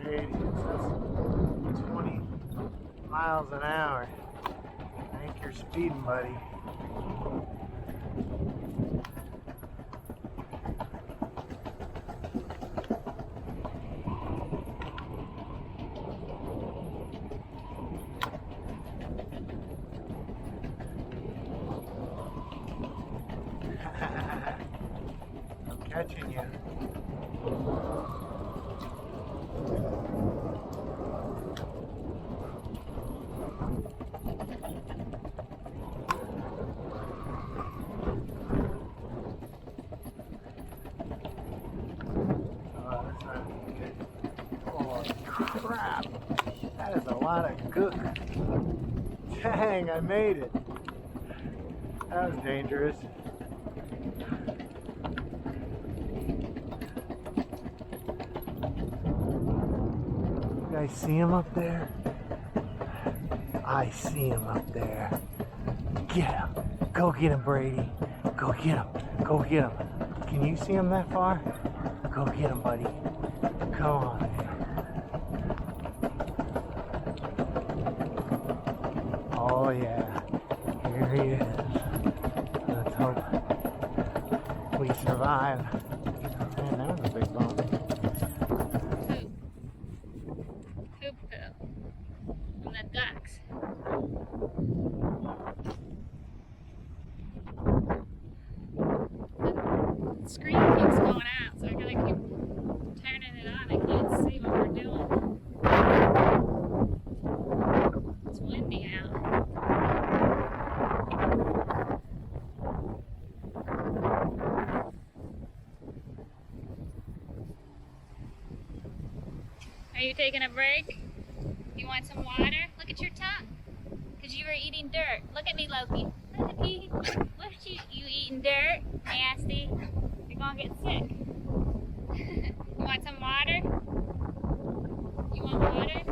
Brady, it says 20 miles an hour. I think you're speeding, buddy. I'm catching you. Holy crap! That is a lot of good. Dang, I made it. That was dangerous. You guys see him up there? I see him up there. Get him. Go get him, Brady. Go get him. Go get him. Can you see him that far? Go get him, buddy. Come on. Oh yeah. Here he is. Let's hope we survive. Man, that was a big bump. Poop from the ducks. The screen keeps going out, so I gotta keep turning it on. I can't see what we're doing. It's windy out. Are you taking a break? You want some water? Look at your tongue. Because you were eating dirt. Look at me, Loki. Look at me. Look at you. You eating dirt. Nasty. You're gonna get sick. You want some water? You want water?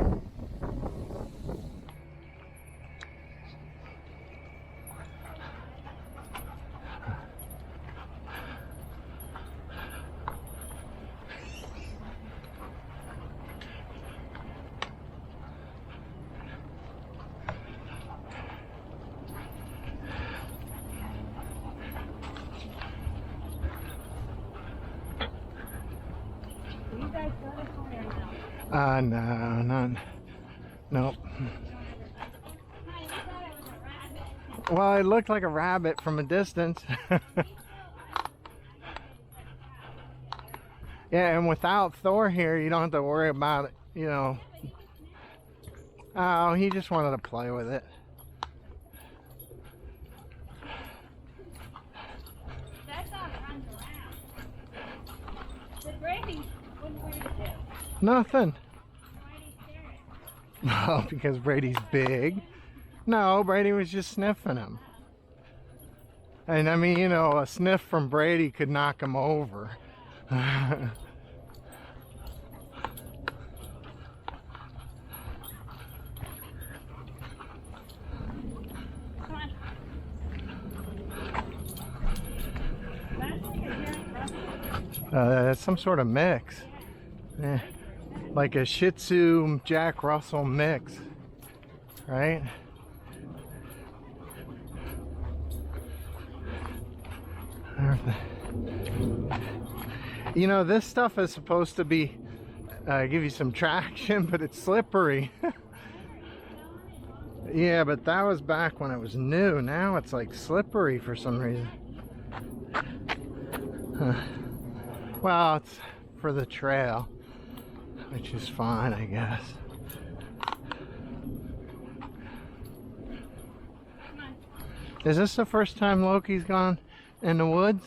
No, nope. Well, it looked like a rabbit from a distance. Yeah, and without Thor here, you don't have to worry about it, you know. Oh, he just wanted to play with it. That's all runs around. The Brady, what's Brady do? Nothing. Why did he stare at him? Well, because Brady's big. No, Brady was just sniffing him. And I mean, you know, a sniff from Brady could knock him over. It's some sort of mix. Like a Shih Tzu Jack Russell mix, right? You know, this stuff is supposed to be give you some traction, but it's slippery. Yeah, but that was back when it was new. Now it's like slippery for some reason. Well, it's for the trail, which is fine, I guess. Is this the first time Loki's gone in the woods?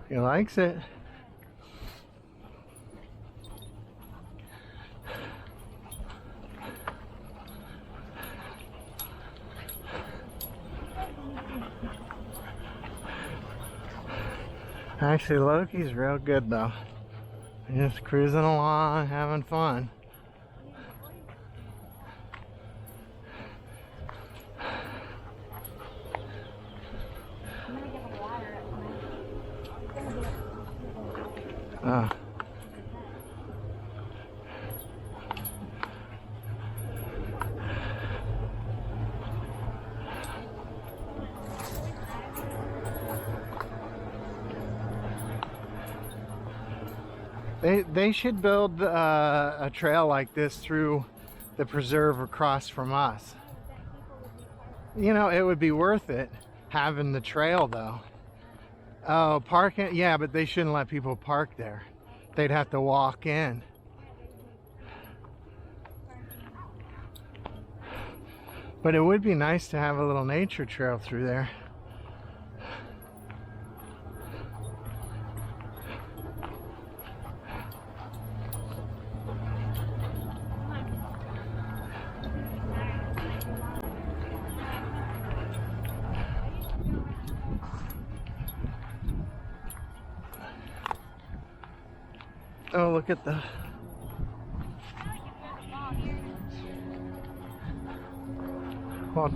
He likes it. Actually, Loki's real good though. Just cruising along, having fun. Oh. They should build a trail like this through the preserve across from us. You know, it would be worth it having the trail though. Oh, parking? Yeah, but they shouldn't let people park there. They'd have to walk in. But it would be nice to have a little nature trail through there. Oh, look at the... Well,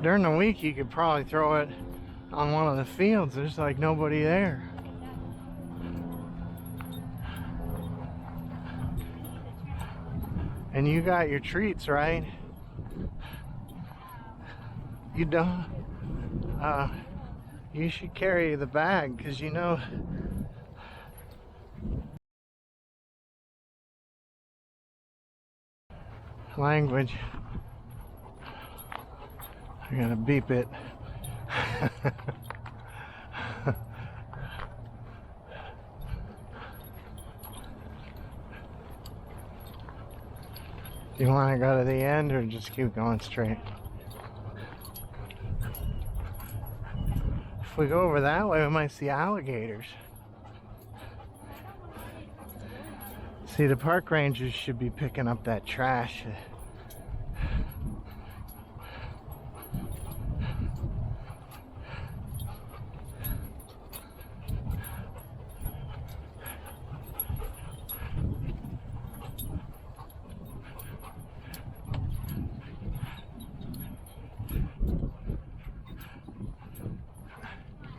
during the week you could probably throw it on one of the fields. There's like nobody there. And you got your treats, right? You don't? You should carry the bag, because you know... Language. I gotta beep it. Do you want to go to the end or just keep going straight? If we go over that way, we might see alligators. See, the park rangers should be picking up that trash.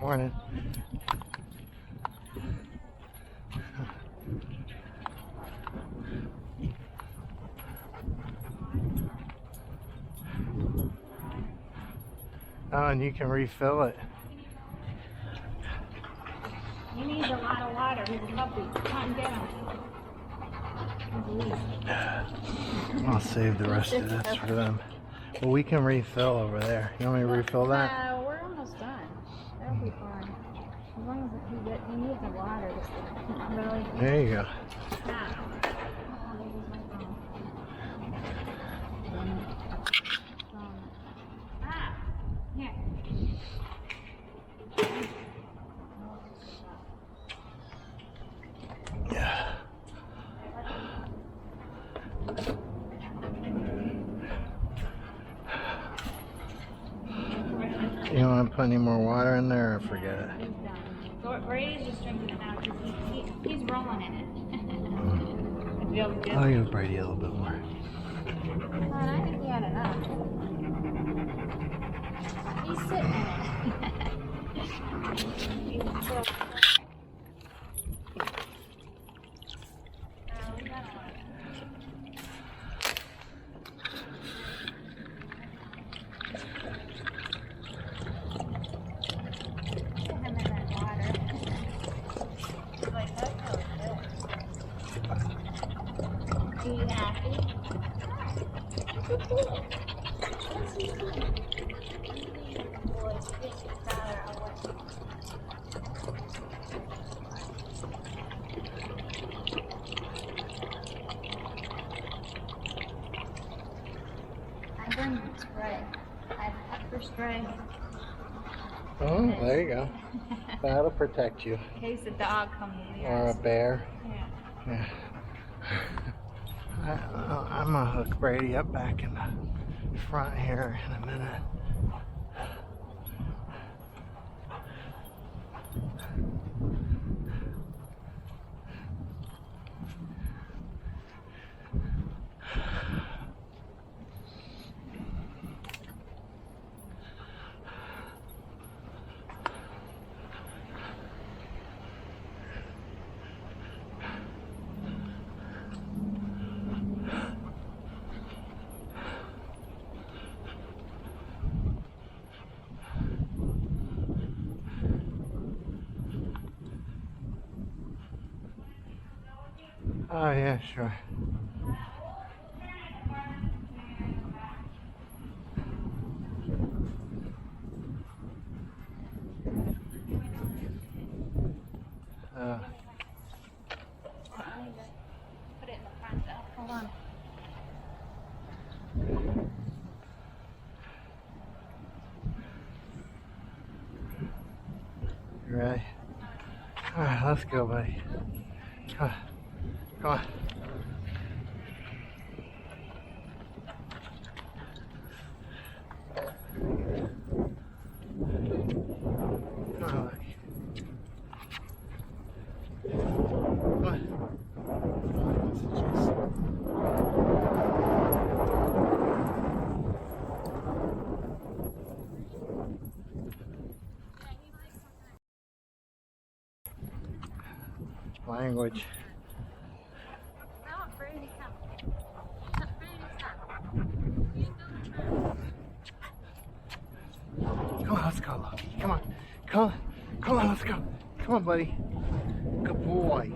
Morning. Oh, and you can refill it. He needs a lot of water. He's a puppy. Come get him. I'll save the rest of this for them. Well, we can refill over there. You want me to refill that? We're almost done. That'll be fine. As long as he needs the water. Really. There you go. Here. Yeah. You want to put any more water in there or forget it? He's done. Brady's just drinking it now because he's rolling in it. It feels good. I'll give Brady a little bit more. I think he had enough. He's sitting in it. He's still... Spray. I have pepper spray. Oh, there you go. That'll protect you. In case a dog comes near Or a us. bear. Yeah. I'm gonna hook Brady up back in the front here in a minute. Oh yeah, sure. Uh, I need to put it in the front though. Hold on. you ready? All right, let's go, buddy. Come on, come on. Come on, buddy. Come on. Language. Oh, Brady, come. Brady, stop. You go. Come on, let's go, Loki. Come on. Come on. Come on, let's go. Come on, buddy. Good boy.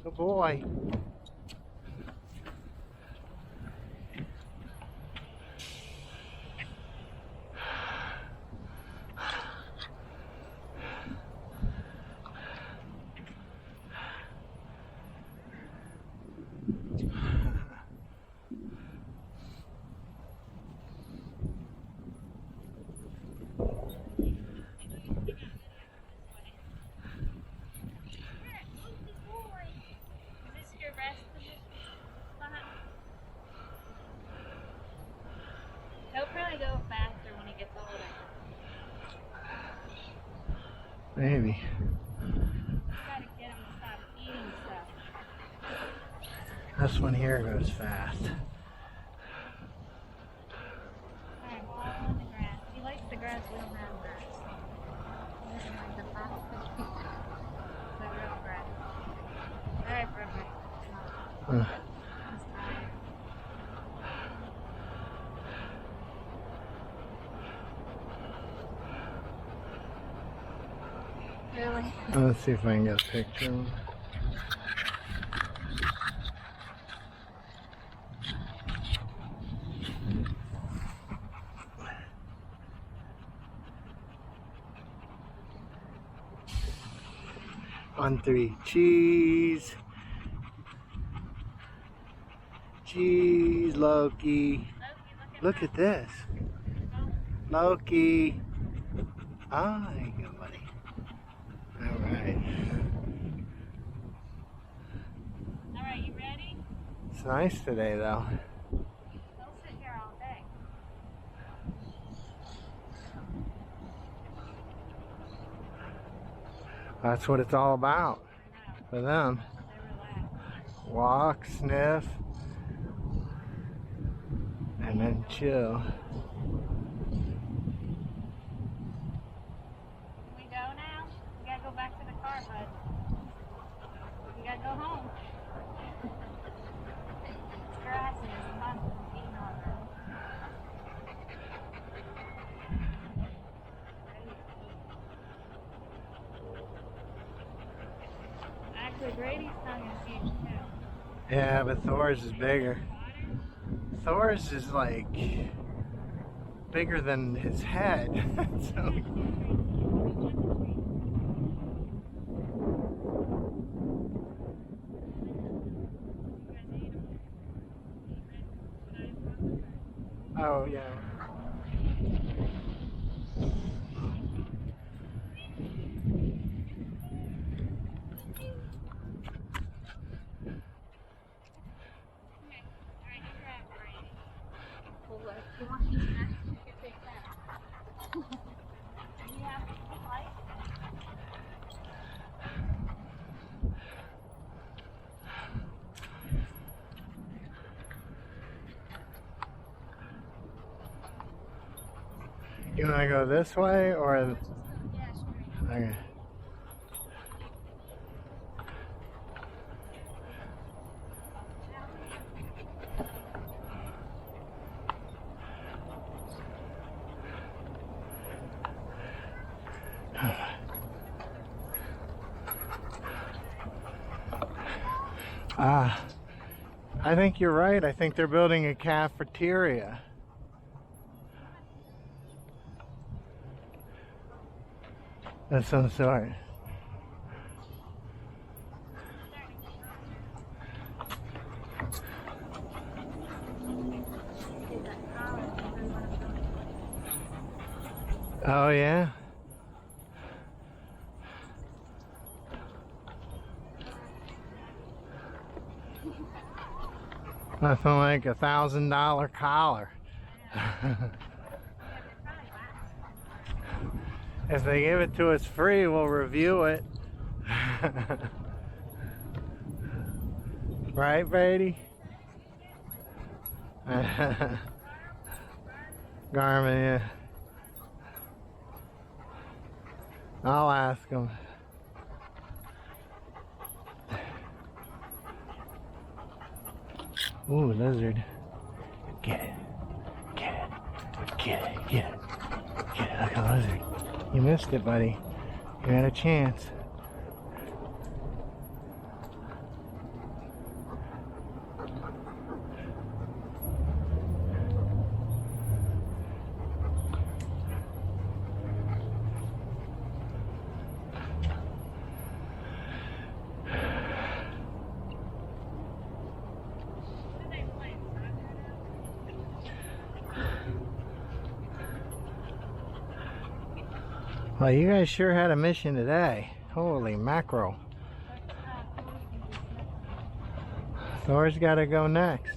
Good boy. He'll probably go faster when he gets older. Maybe. You gotta get him to stop eating stuff. This one here goes fast. Alright, all on the grass. He likes the grass, we don't have grass. This is like the fastest. The real grass. Alright, perfect. Uh, Really? let's see if I can get a picture of him. On three. Cheese. Cheese, Loki. Look at this. Loki. Ah, there you go, buddy. Alright. Alright, you ready? It's nice today, though. They'll sit here all day. That's what it's all about for them. They relax. Walk, sniff, and then chill. Can we go now? We gotta go back to the car, bud. We gotta go home. It's grass and it's fun eating on it. Actually, Brady's tongue is huge too. Yeah, but Thor's is bigger. Thor's is like bigger than his head. So. Oh yeah. You want these snacks? You can take that. You have light? You want to go this way or? Yeah, straight. Okay. I think you're right. I think they're building a cafeteria. Of some sort. Oh yeah? Nothing like $1,000 collar. If they give it to us free, we'll review it. Right, Brady? Garmin, yeah. I'll ask them. Ooh, lizard. Get it. Get it. Get it. Get it. Get it. Look at the lizard. You missed it, buddy. You had a chance. Well, you guys sure had a mission today. Holy mackerel. Thor's got to go next.